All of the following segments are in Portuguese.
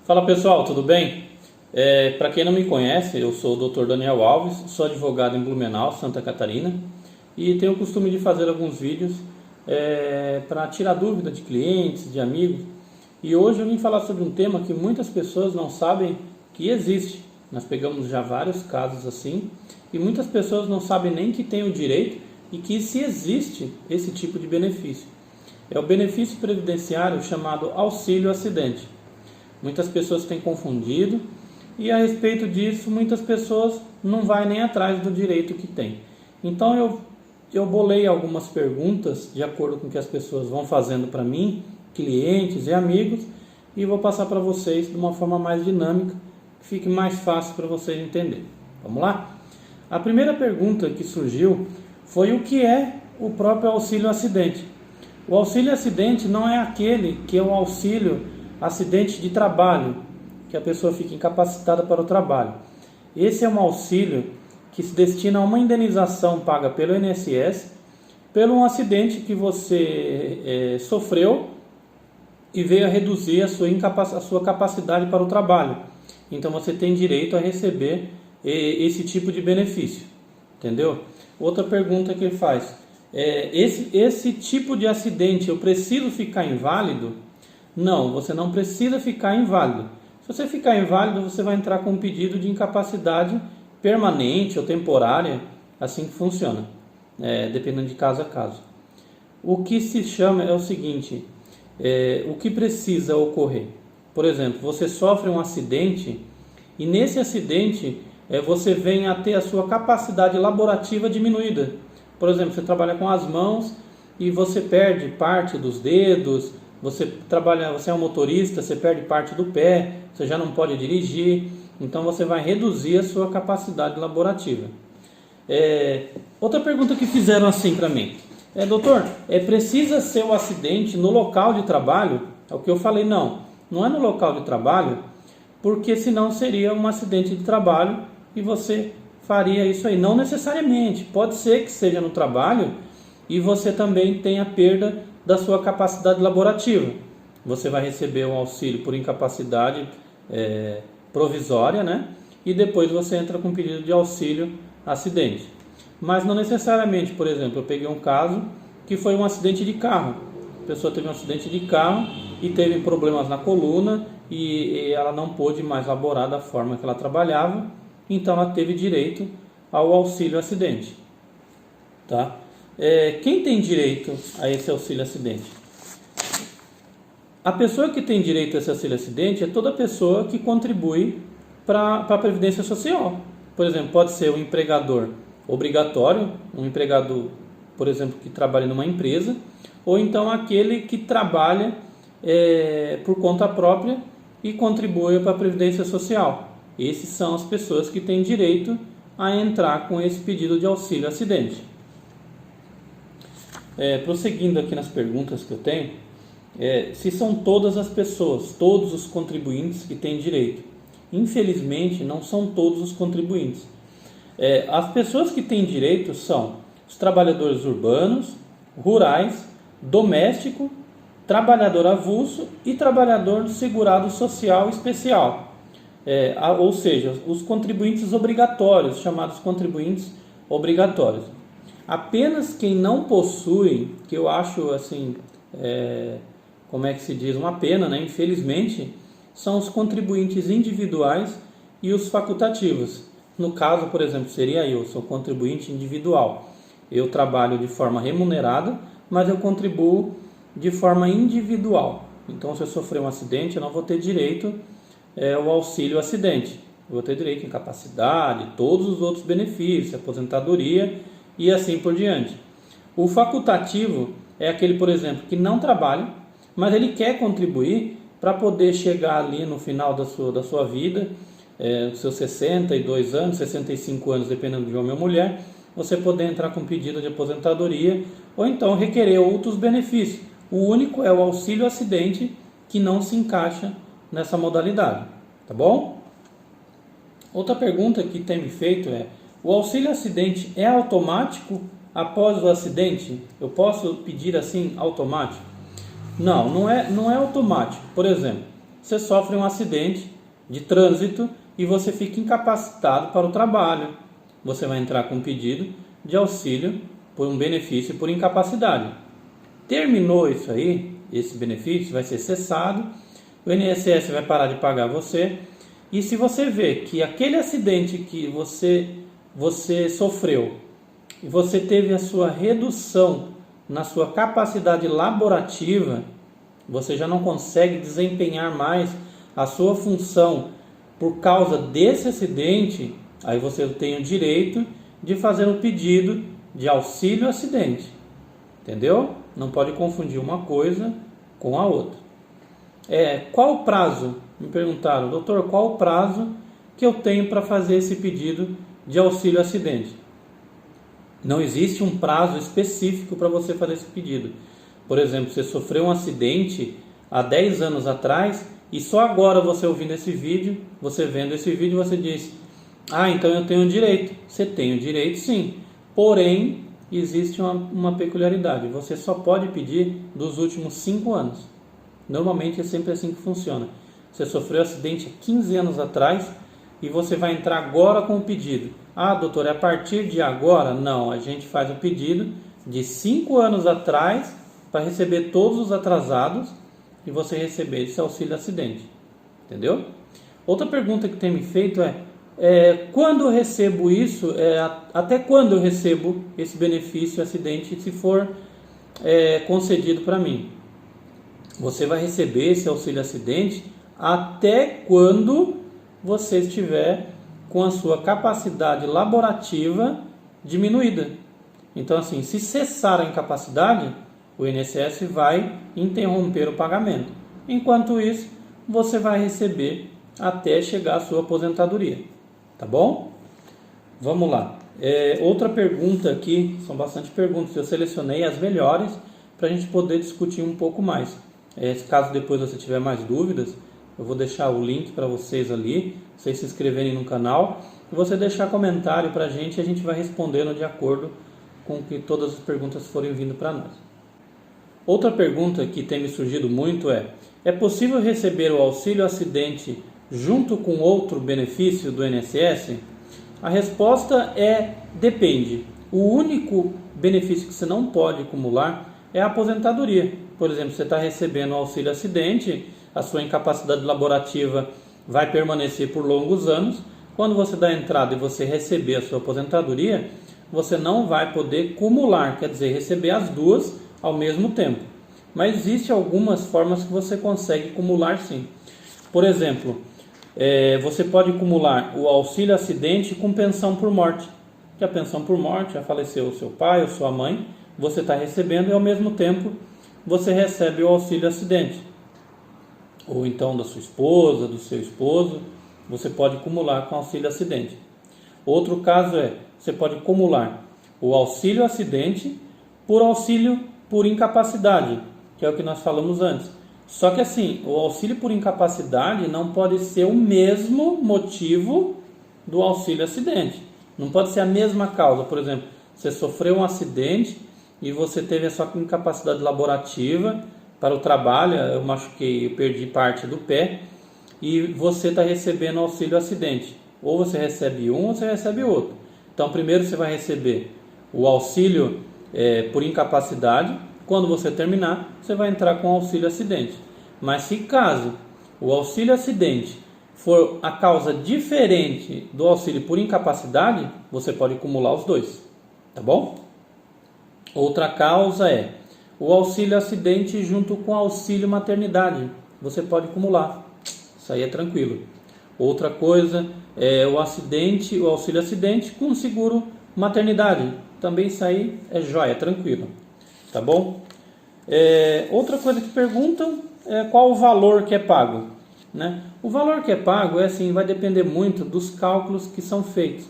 Fala pessoal, tudo bem? Para quem não me conhece, eu sou o Dr. Daniel Alves, sou advogado em Blumenau, Santa Catarina, e tenho o costume de fazer alguns vídeos para tirar dúvida de clientes, de amigos. E hoje eu vim falar sobre um tema que muitas pessoas não sabem que existe. Nós pegamos já vários casos assim, e muitas pessoas não sabem nem que tem o direito e que se existe esse tipo de benefício. É o benefício previdenciário chamado auxílio acidente. Muitas pessoas têm confundido e a respeito disso muitas pessoas não vão nem atrás do direito que tem. Então eu bolei algumas perguntas de acordo com o que as pessoas vão fazendo para mim, clientes e amigos, e vou passar para vocês de uma forma mais dinâmica, que fique mais fácil para vocês entenderem. Vamos lá? A primeira pergunta que surgiu foi o que é o próprio auxílio acidente. O auxílio acidente não é aquele que é o auxílio acidente de trabalho, que a pessoa fica incapacitada para o trabalho. Esse é um auxílio que se destina a uma indenização paga pelo INSS pelo um acidente que você sofreu e veio a reduzir a sua capacidade para o trabalho. Então você tem direito a receber esse tipo de benefício, entendeu? Outra pergunta que ele faz, esse tipo de acidente eu preciso ficar inválido? Não, você não precisa ficar inválido. Se você ficar inválido, você vai entrar com um pedido de incapacidade permanente ou temporária, assim que funciona, dependendo de caso a caso. O que se chama é o seguinte, o que precisa ocorrer. Por exemplo, você sofre um acidente e nesse acidente você vem a ter a sua capacidade laborativa diminuída. Por exemplo, você trabalha com as mãos e você perde parte dos dedos. Você é um motorista, você perde parte do pé, você já não pode dirigir, então você vai reduzir a sua capacidade laborativa. Outra pergunta que fizeram assim para mim, doutor, precisa ser o acidente no local de trabalho? É o que eu falei, não é no local de trabalho, porque senão seria um acidente de trabalho e você faria isso aí. Não necessariamente, pode ser que seja no trabalho e você também tenha perda da sua capacidade laborativa. Você vai receber um auxílio por incapacidade provisória, né? E depois você entra com pedido de auxílio acidente. Mas não necessariamente. Por exemplo, eu peguei um caso que foi um acidente de carro. A pessoa teve um acidente de carro e teve problemas na coluna e ela não pôde mais laborar da forma que ela trabalhava, então ela teve direito ao auxílio acidente, tá? Quem tem direito a esse auxílio acidente? A pessoa que tem direito a esse auxílio acidente é toda pessoa que contribui para a Previdência Social. Por exemplo, pode ser um empregador obrigatório, um empregado, por exemplo, que trabalha numa empresa, ou então aquele que trabalha por conta própria e contribui para a Previdência Social. Esses são as pessoas que têm direito a entrar com esse pedido de auxílio acidente. Prosseguindo aqui nas perguntas que eu tenho, se são todas as pessoas, todos os contribuintes que têm direito. Infelizmente, não são todos os contribuintes. As pessoas que têm direito são os trabalhadores urbanos, rurais, doméstico, trabalhador avulso e trabalhador do segurado social especial. Ou seja, os contribuintes obrigatórios, chamados contribuintes obrigatórios. Apenas quem não possui, que eu acho assim, como é que se diz, uma pena, né? Infelizmente, são os contribuintes individuais e os facultativos. No caso, por exemplo, seria eu, sou contribuinte individual. Eu trabalho de forma remunerada, mas eu contribuo de forma individual. Então, se eu sofrer um acidente, eu não vou ter direito ao auxílio acidente. Eu vou ter direito à incapacidade, todos os outros benefícios, aposentadoria e assim por diante. O facultativo é aquele, por exemplo, que não trabalha, mas ele quer contribuir para poder chegar ali no final da sua vida, seus 62 anos, 65 anos, dependendo de homem ou mulher, você poder entrar com pedido de aposentadoria ou então requerer outros benefícios. O único é o auxílio acidente que não se encaixa nessa modalidade, tá bom? Outra pergunta que tem me feito o auxílio acidente é automático após o acidente? Eu posso pedir assim automático? Não é automático. Por exemplo, você sofre um acidente de trânsito e você fica incapacitado para o trabalho. Você vai entrar com um pedido de auxílio por um benefício por incapacidade. Terminou isso aí, esse benefício vai ser cessado, o INSS vai parar de pagar você, e se você vê que aquele acidente que você sofreu e você teve a sua redução na sua capacidade laborativa, você já não consegue desempenhar mais a sua função por causa desse acidente, aí você tem o direito de fazer um pedido de auxílio acidente. Entendeu? Não pode confundir uma coisa com a outra. Qual o prazo? Me perguntaram, doutor, qual o prazo que eu tenho para fazer esse pedido de auxílio acidente? Não existe um prazo específico para você fazer esse pedido. Por exemplo, você sofreu um acidente há 10 anos atrás e só agora você ouvindo esse vídeo, você vendo esse vídeo, você diz: ah, então eu tenho direito. Você tem o direito, sim. Porém, existe uma peculiaridade. Você só pode pedir dos últimos 5 anos. Normalmente é sempre assim que funciona. Você sofreu um acidente há 15 anos atrás e você vai entrar agora com o pedido. Ah, doutor, é a partir de agora? Não, a gente faz o pedido de 5 anos atrás para receber todos os atrasados e você receber esse auxílio acidente. Entendeu? Outra pergunta que tem me feito quando eu recebo isso, até quando eu recebo esse benefício acidente se for concedido para mim? Você vai receber esse auxílio acidente até quando você estiver com a sua capacidade laborativa diminuída. Então, assim, se cessar a incapacidade, o INSS vai interromper o pagamento. Enquanto isso, você vai receber até chegar à sua aposentadoria. Tá bom? Vamos lá. Outra pergunta aqui, são bastante perguntas, eu selecionei as melhores para a gente poder discutir um pouco mais. Caso depois você tiver mais dúvidas, eu vou deixar o link para vocês ali, vocês se inscreverem no canal e você deixar comentário para a gente e a gente vai respondendo de acordo com que todas as perguntas forem vindo para nós. Outra pergunta que tem me surgido muito é possível receber o auxílio acidente junto com outro benefício do INSS? A resposta depende. O único benefício que você não pode acumular é a aposentadoria. Por exemplo, você está recebendo o auxílio acidente, a sua incapacidade laborativa vai permanecer por longos anos. Quando você dá entrada e você receber a sua aposentadoria, você não vai poder acumular, quer dizer, receber as duas ao mesmo tempo. Mas existem algumas formas que você consegue acumular sim. Por exemplo, você pode acumular o auxílio acidente com pensão por morte. Que a pensão por morte, já faleceu o seu pai ou sua mãe, você está recebendo e ao mesmo tempo você recebe o auxílio acidente. Ou então da sua esposa, do seu esposo, você pode acumular com auxílio acidente. Outro caso você pode acumular o auxílio acidente por auxílio por incapacidade, que é o que nós falamos antes. Só que assim, o auxílio por incapacidade não pode ser o mesmo motivo do auxílio acidente. Não pode ser a mesma causa. Por exemplo, você sofreu um acidente e você teve a sua incapacidade laborativa para o trabalho, eu machuquei, eu perdi parte do pé, e você está recebendo auxílio acidente. Ou você recebe um ou você recebe outro. Então, primeiro você vai receber o auxílio por incapacidade. Quando você terminar, você vai entrar com o auxílio acidente. Mas se caso o auxílio acidente for a causa diferente do auxílio por incapacidade, você pode acumular os dois, tá bom? Outra causa o auxílio acidente junto com o auxílio maternidade. Você pode acumular, isso aí é tranquilo. Outra coisa o auxílio acidente com seguro maternidade. Também isso aí é jóia, tranquilo. Tá bom? Outra coisa que perguntam é qual o valor que é pago, né? O valor que é pago vai depender muito dos cálculos que são feitos,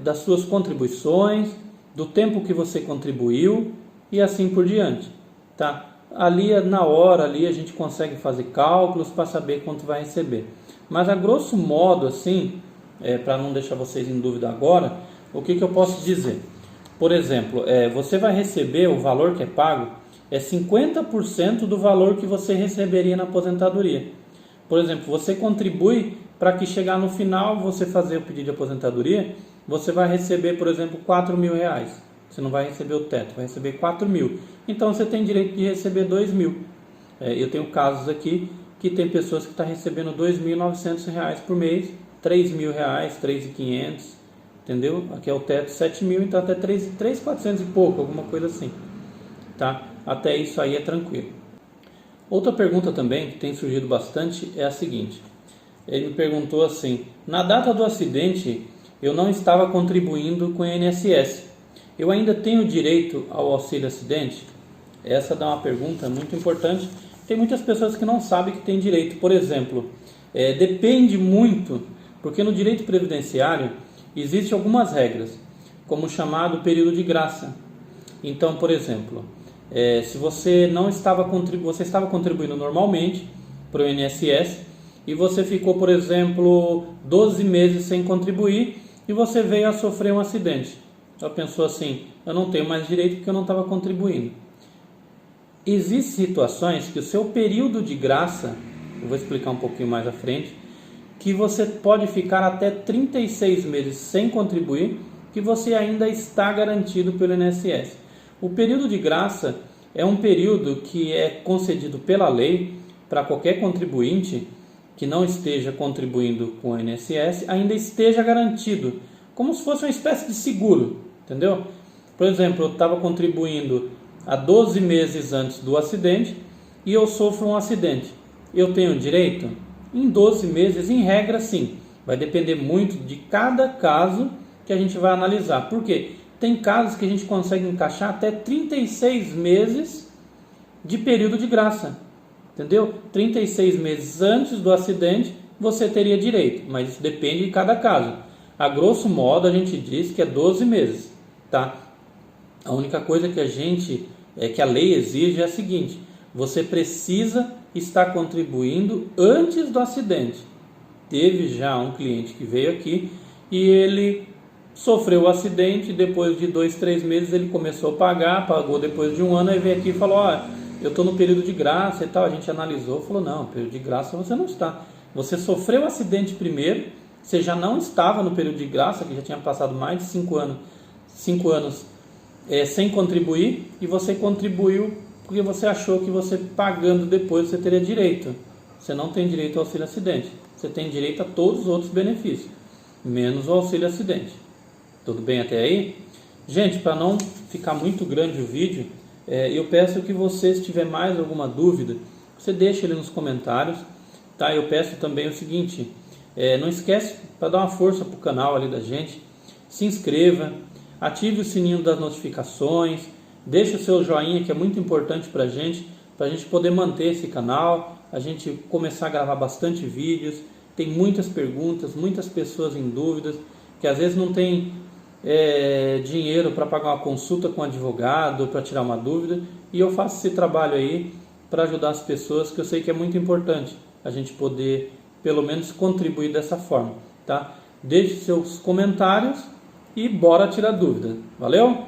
das suas contribuições, do tempo que você contribuiu e assim por diante, tá? Ali na hora a gente consegue fazer cálculos para saber quanto vai receber. Mas a grosso modo assim, para não deixar vocês em dúvida agora, o que eu posso dizer? Por exemplo, você vai receber o valor que é pago 50% do valor que você receberia na aposentadoria. Por exemplo, você contribui para que chegar no final, você fazer o pedido de aposentadoria, você vai receber, por exemplo, R$ 4.000. Você não vai receber o teto, vai receber 4.000. Então você tem direito de receber 2.000. Eu tenho casos aqui que tem pessoas que estão recebendo R$ 2.900 por mês, R$ 3.000, R$ 3.500, entendeu? Aqui é o teto 7.000, então até 3.400 e pouco, alguma coisa assim, tá? Até isso aí é tranquilo. Outra pergunta também que tem surgido bastante é a seguinte: ele me perguntou assim: na data do acidente eu não estava contribuindo com o INSS, eu ainda tenho direito ao auxílio acidente? Essa é uma pergunta muito importante. Tem muitas pessoas que não sabem que tem direito. Por exemplo, depende muito, porque no direito previdenciário existem algumas regras, como o chamado período de graça. Então, por exemplo, se você não estava você estava contribuindo normalmente para o INSS e você ficou, por exemplo, 12 meses sem contribuir e você veio a sofrer um acidente. Ela pensou assim: eu não tenho mais direito porque eu não estava contribuindo. Existem situações que o seu período de graça, eu vou explicar um pouquinho mais à frente, que você pode ficar até 36 meses sem contribuir, que você ainda está garantido pelo INSS. O período de graça é um período que é concedido pela lei para qualquer contribuinte que não esteja contribuindo com o INSS, ainda esteja garantido, como se fosse uma espécie de seguro, entendeu? Por exemplo, eu estava contribuindo há 12 meses antes do acidente e eu sofro um acidente. Eu tenho direito? Em 12 meses, em regra, sim. Vai depender muito de cada caso que a gente vai analisar. Por quê? Tem casos que a gente consegue encaixar até 36 meses de período de graça. Entendeu? 36 meses antes do acidente você teria direito, mas isso depende de cada caso. A grosso modo a gente diz que é 12 meses, tá? A única coisa que a lei exige é a seguinte: você precisa estar contribuindo antes do acidente. Teve já um cliente que veio aqui e ele sofreu o acidente, depois de 2, 3 meses ele começou a pagar, pagou depois de um ano, aí veio aqui e falou: eu estou no período de graça e tal. A gente analisou, falou: não, período de graça você não está. Você sofreu o acidente primeiro, você já não estava no período de graça, que já tinha passado mais de 5 anos sem contribuir, e você contribuiu porque você achou que você pagando depois você teria direito. Você não tem direito ao auxílio acidente. Você tem direito a todos os outros benefícios, menos o auxílio acidente. Tudo bem até aí? Gente, para não ficar muito grande o vídeo, eu peço que você, se tiver mais alguma dúvida, você deixe ele nos comentários, tá? Eu peço também o seguinte: não esquece, para dar uma força para o canal ali da gente, se inscreva, ative o sininho das notificações, deixe o seu joinha, que é muito importante para a gente poder manter esse canal, a gente começar a gravar bastante vídeos. Tem muitas perguntas, muitas pessoas em dúvidas, que às vezes não tem dinheiro para pagar uma consulta com um advogado, para tirar uma dúvida, e eu faço esse trabalho aí para ajudar as pessoas, que eu sei que é muito importante a gente poder pelo menos contribuir dessa forma, tá? Deixe seus comentários e bora tirar dúvida. Valeu?